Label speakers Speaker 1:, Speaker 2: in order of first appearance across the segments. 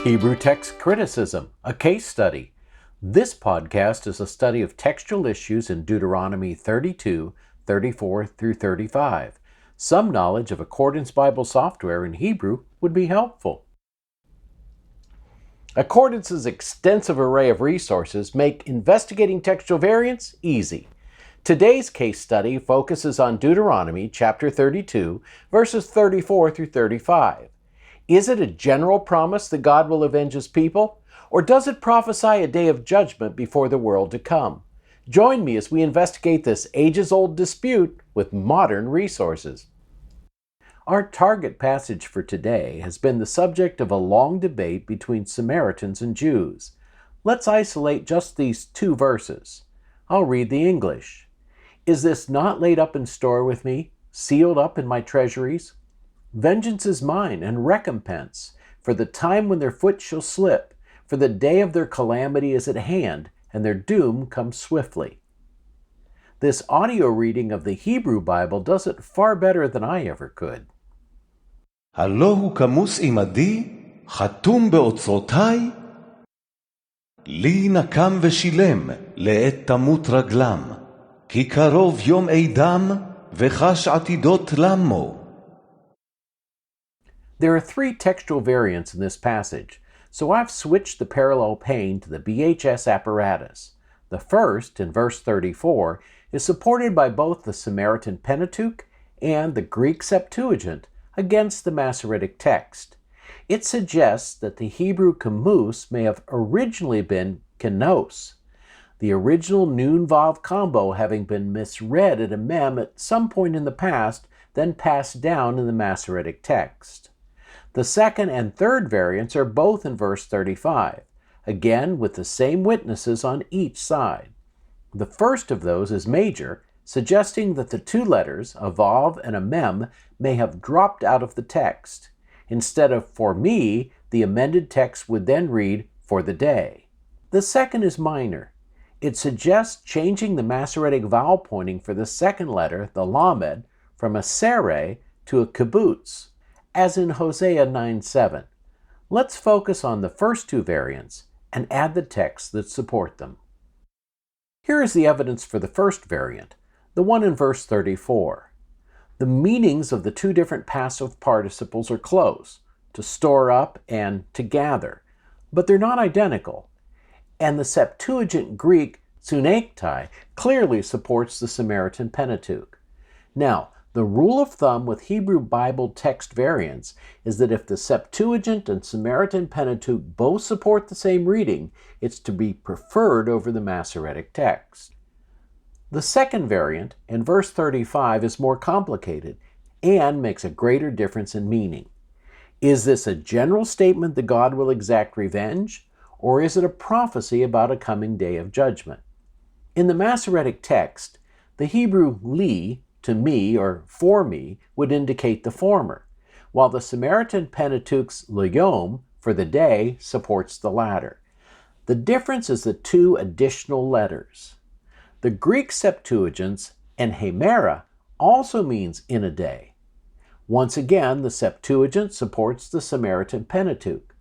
Speaker 1: Hebrew Text Criticism, a case study. This podcast is a study of textual issues in Deuteronomy 32, 34 through 35. Some knowledge of Accordance Bible software in Hebrew would be helpful. Accordance's extensive array of resources make investigating textual variants easy. Today's case study focuses on Deuteronomy chapter 32, verses 34 through 35. Is it a general promise that God will avenge His people, or does it prophesy a day of judgment before the world to come? Join me as we investigate this ages-old dispute with modern resources. Our target passage for today has been the subject of a long debate between Samaritans and Jews. Let's isolate just these two verses. I'll read the English. Is this not laid up in store with me, sealed up in my treasuries? Vengeance is mine, and recompense, for the time when their foot shall slip, for the day of their calamity is at hand, and their doom comes swiftly. This audio reading of the Hebrew Bible does it far better than I ever could.
Speaker 2: הלא הוא כמוס עמדי, חתום באוצרותיי, לי נקם ושילם, לעת תמות רגלם, כי קרוב יום עדם, וחש עתידות למו.
Speaker 1: There are three textual variants in this passage, so I've switched the parallel pane to the BHS apparatus. The first, in verse 34, is supported by both the Samaritan Pentateuch and the Greek Septuagint against the Masoretic text. It suggests that the Hebrew kamus may have originally been kenos, the original noon-vav combo having been misread at a mem at some point in the past, then passed down in the Masoretic text. The second and third variants are both in verse 35, again with the same witnesses on each side. The first of those is major, suggesting that the two letters, a vav and a mem, may have dropped out of the text. Instead of for me, the amended text would then read for the day. The second is minor. It suggests changing the Masoretic vowel pointing for the second letter, the lamed, from a sere to a kibbutz, as in Hosea 9:7. Let's focus on the first two variants and add the texts that support them. Here is the evidence for the first variant, the one in verse 34. The meanings of the two different passive participles are close, to store up and to gather, but they're not identical, and the Septuagint Greek sunektai clearly supports the Samaritan Pentateuch. Now, the rule of thumb with Hebrew Bible text variants is that if the Septuagint and Samaritan Pentateuch both support the same reading, it's to be preferred over the Masoretic text. The second variant, in verse 35, is more complicated and makes a greater difference in meaning. Is this a general statement that God will exact revenge, or is it a prophecy about a coming day of judgment? In the Masoretic text, the Hebrew li, to me or for me, would indicate the former, while the Samaritan Pentateuch's leyom, for the day, supports the latter. The difference is the two additional letters. The Greek Septuagint's enhemera also means in a day. Once again, the Septuagint supports the Samaritan Pentateuch.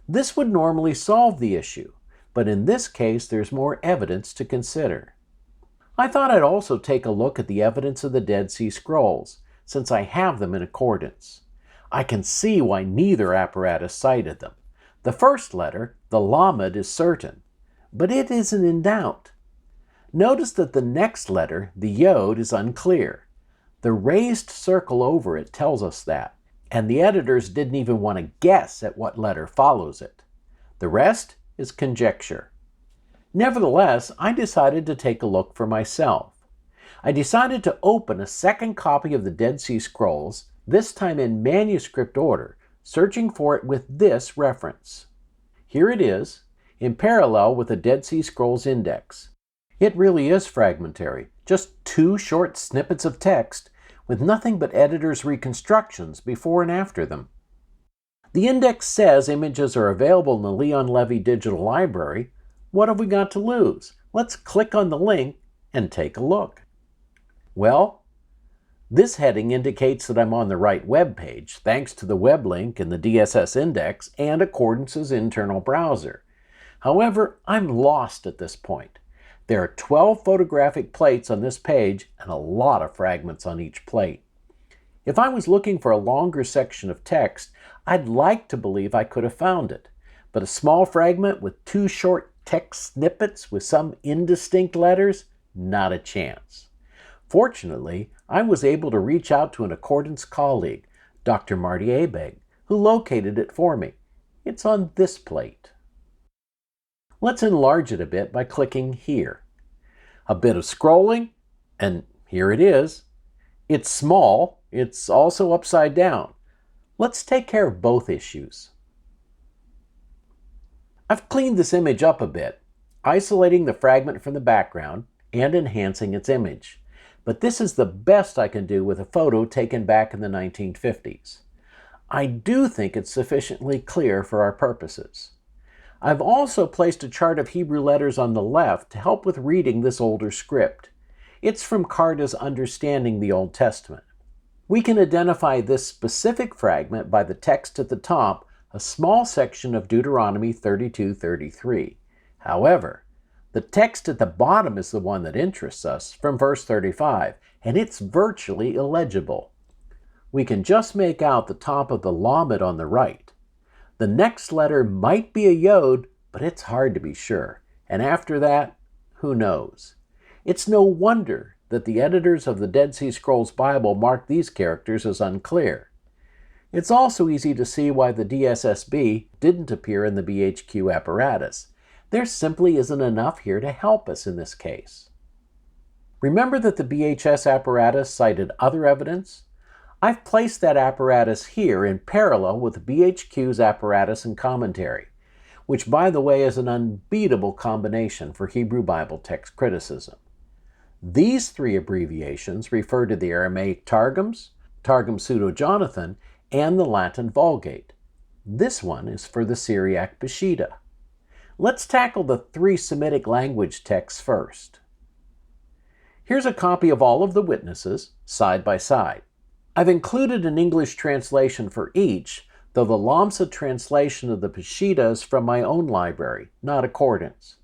Speaker 1: This would normally solve the issue, but in this case there's more evidence to consider. I thought I'd also take a look at the evidence of the Dead Sea Scrolls, since I have them in accordance. I can see why neither apparatus cited them. The first letter, the lamed, is certain, but it isn't in doubt. Notice that the next letter, the yod, is unclear. The raised circle over it tells us that, and the editors didn't even want to guess at what letter follows it. The rest is conjecture. Nevertheless, I decided to take a look for myself. I decided to open a second copy of the Dead Sea Scrolls, this time in manuscript order, searching for it with this reference. Here it is, in parallel with the Dead Sea Scrolls Index. It really is fragmentary, just two short snippets of text with nothing but editors' reconstructions before and after them. The index says images are available in the Leon Levy Digital Library. What have we got to lose? Let's click on the link and take a look. Well, This heading indicates that I'm on the right web page, thanks to the web link in the DSS index and Accordance's internal browser. However, I'm lost at this point. There are 12 photographic plates on this page and a lot of fragments on each plate. If I was looking for a longer section of text, I'd like to believe I could have found it. But a small fragment with 2 short text snippets with some indistinct letters? Not a chance. Fortunately, I was able to reach out to an Accordance colleague, Dr. Marty Abegg, who located it for me. It's on this plate. Let's enlarge it a bit by clicking here. A bit of scrolling, and here it is. It's small, it's also upside down. Let's take care of both issues. I've cleaned this image up a bit, isolating the fragment from the background and enhancing its image. But this is the best I can do with a photo taken back in the 1950s. I do think it's sufficiently clear for our purposes. I've also placed a chart of Hebrew letters on the left to help with reading this older script. It's from Carta's Understanding the Old Testament. We can identify this specific fragment by the text at the top, a small section of Deuteronomy 32:33. However, the text at the bottom is the one that interests us, from verse 35, and it's virtually illegible. We can just make out the top of the lamed on the right. The next letter might be a yod, but it's hard to be sure. And after that, who knows? It's no wonder that the editors of the Dead Sea Scrolls Bible mark these characters as unclear. It's also easy to see why the DSSB didn't appear in the BHQ apparatus. There simply isn't enough here to help us in this case. Remember that the BHS apparatus cited other evidence? I've placed that apparatus here in parallel with the BHQ's apparatus and commentary, which by the way is an unbeatable combination for Hebrew Bible text criticism. These 3 abbreviations refer to the Aramaic Targums, Targum Pseudo-Jonathan, and the Latin Vulgate. This one is for the Syriac Peshitta. Let's tackle the 3 Semitic language texts first. Here's a copy of all of the witnesses, side by side. I've included an English translation for each, though the Lamsa translation of the Peshitta is from my own library, not Accordance.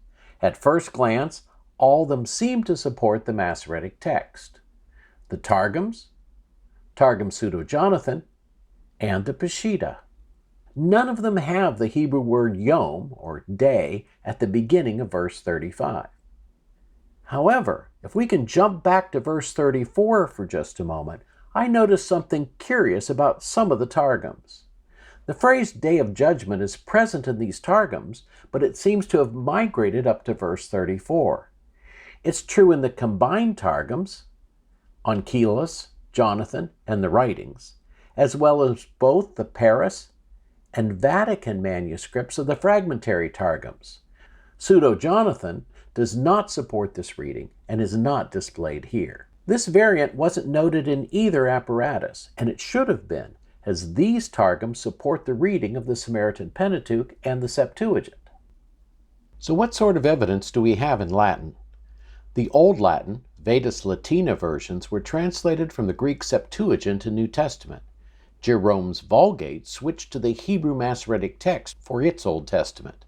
Speaker 1: At first glance, all of them seem to support the Massoretic text. The Targums, Targum Pseudo-Jonathan, and the Peshitta. None of them have the Hebrew word yom, or day, at the beginning of verse 35. However, if we can jump back to verse 34 for just a moment, I notice something curious about some of the Targums. The phrase Day of Judgment is present in these Targums, but it seems to have migrated up to verse 34. It's true in the combined Targums, Onkelos, Jonathan, and the Writings, as well as both the Paris and Vatican manuscripts of the fragmentary Targums. Pseudo-Jonathan does not support this reading and is not displayed here. This variant wasn't noted in either apparatus, and it should have been, as these Targums support the reading of the Samaritan Pentateuch and the Septuagint. So what sort of evidence do we have in Latin? The Old Latin, Vetus Latina versions were translated from the Greek Septuagint and New Testament. Jerome's Vulgate switched to the Hebrew Massoretic text for its Old Testament.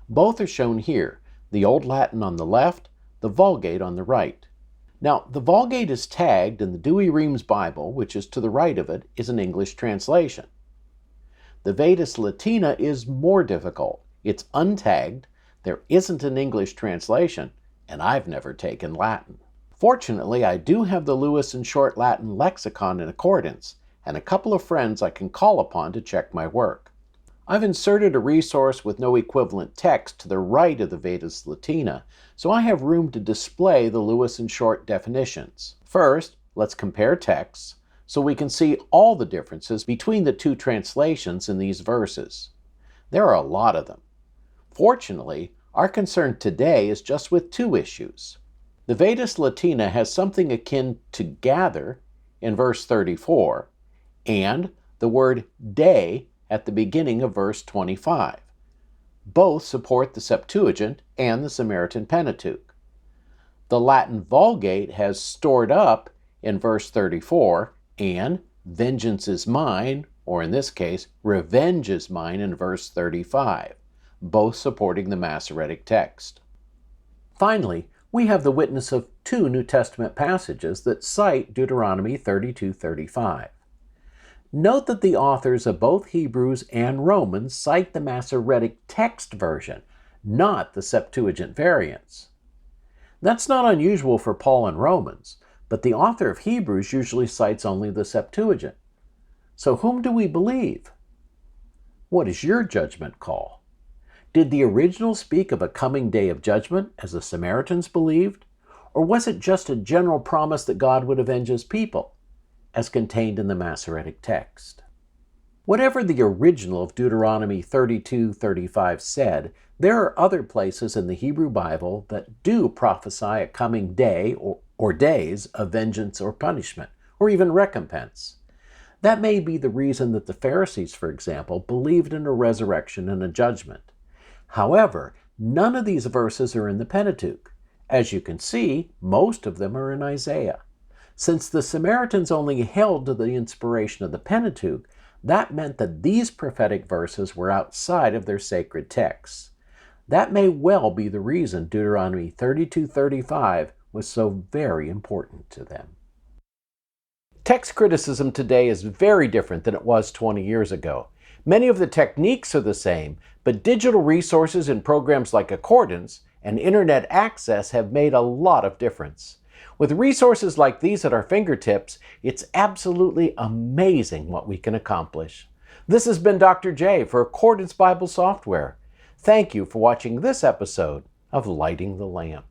Speaker 1: Both are shown here, the Old Latin on the left, the Vulgate on the right. Now, the Vulgate is tagged, and the Douay-Rheims Bible, which is to the right of it, is an English translation. The Vetus Latina is more difficult. It's untagged, there isn't an English translation, and I've never taken Latin. Fortunately, I do have the Lewis and Short Latin lexicon in Accordance, and a couple of friends I can call upon to check my work. I've inserted a resource with no equivalent text to the right of the Vetus Latina, so I have room to display the Lewis and Short definitions. First, let's compare texts so we can see all the differences between the 2 translations in these verses. There are a lot of them. Fortunately, our concern today is just with 2 issues. The Vetus Latina has something akin to gather in verse 34, and the word day at the beginning of verse 25. Both support the Septuagint and the Samaritan Pentateuch. The Latin Vulgate has stored up in verse 34 and vengeance is mine, or in this case, revenge is mine in verse 35, both supporting the Masoretic text. Finally, we have the witness of two New Testament passages that cite Deuteronomy 32:35. Note that the authors of both Hebrews and Romans cite the Masoretic text version, not the Septuagint variants. That's not unusual for Paul and Romans, but the author of Hebrews usually cites only the Septuagint. So whom do we believe? What is your judgment call? Did the original speak of a coming day of judgment, as the Samaritans believed? Or was it just a general promise that God would avenge his people, as contained in the Masoretic text? Whatever the original of Deuteronomy 32:35 said, there are other places in the Hebrew Bible that do prophesy a coming day or days of vengeance or punishment, or even recompense. That may be the reason that the Pharisees, for example, believed in a resurrection and a judgment. However, none of these verses are in the Pentateuch. As you can see, most of them are in Isaiah. Since the Samaritans only held to the inspiration of the Pentateuch, that meant that these prophetic verses were outside of their sacred texts. That may well be the reason Deuteronomy 32:35 was so very important to them. Text criticism today is very different than it was 20 years ago. Many of the techniques are the same, but digital resources and programs like Accordance and internet access have made a lot of difference. With resources like these at our fingertips, it's absolutely amazing what we can accomplish. This has been Dr. J for Accordance Bible Software. Thank you for watching this episode of Lighting the Lamp.